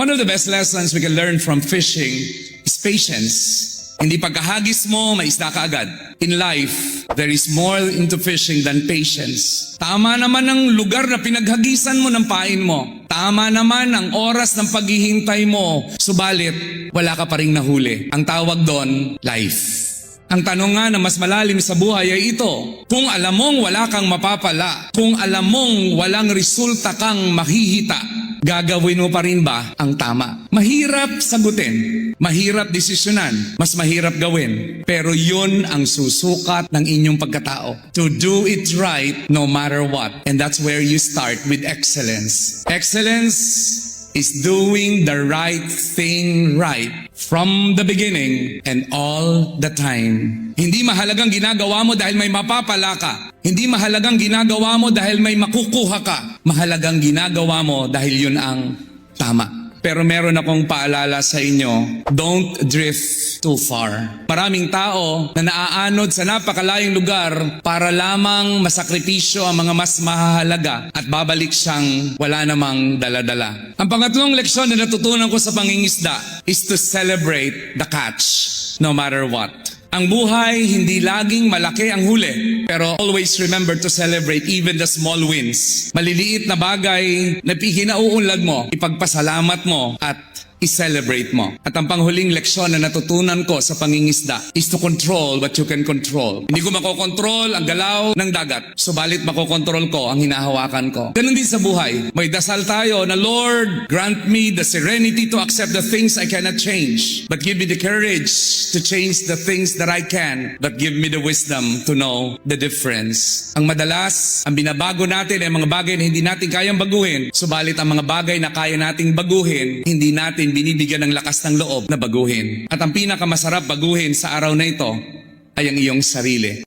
One of the best lessons we can learn from fishing is patience. Hindi pagkahagis mo, may isda ka agad. In life, there is more into fishing than patience. Tama naman ang lugar na pinaghagisan mo ng pain mo. Tama naman ang oras ng paghihintay mo. Subalit, wala ka pa ring nahuli. Ang tawag doon, life. Ang tanong nga na mas malalim sa buhay ay ito. Kung alam mong wala kang mapapala, kung alam mong walang resulta kang makihita, gagawin mo pa rin ba ang tama? Mahirap sagutin, mahirap desisyonan, mas mahirap gawin. Pero yun ang susukat ng inyong pagkatao. To do it right no matter what. And that's where you start with excellence. Excellence is doing the right thing right from the beginning and all the time. Hindi mahalagang ginagawa mo dahil may mapapala ka. Hindi mahalagang ginagawa mo dahil may makukuha ka. Mahalagang ginagawa mo dahil yun ang tama. Pero meron akong paalala sa inyo, don't drift too far. Maraming tao na naaanod sa napakalayong lugar para lamang masakripisyo ang mga mas mahalaga at babalik siyang wala namang dala-dala. Ang pangatlong leksyon na natutunan ko sa pangingisda is to celebrate the catch no matter what. Ang buhay, hindi laging malaki ang huli. Pero always remember to celebrate even the small wins. Maliliit na bagay na hinauunlad mo, ipagpasalamat mo at i-celebrate mo. At ang panghuling leksyon na natutunan ko sa pangingisda is to control what you can control. Hindi ko makokontrol ang galaw ng dagat. Subalit makokontrol ko ang hinahawakan ko. Ganun din sa buhay. May dasal tayo na, Lord, grant me the serenity to accept the things I cannot change. But give me the courage to change the things that I can. But give me the wisdom to know the difference. Ang madalas, ang binabago natin ay mga bagay na hindi natin kayang baguhin. Subalit ang mga bagay na kaya nating baguhin, hindi natin binibigyan ng lakas ng loob na baguhin. At ang pinakamasarap baguhin sa araw na ito ay ang iyong sarili.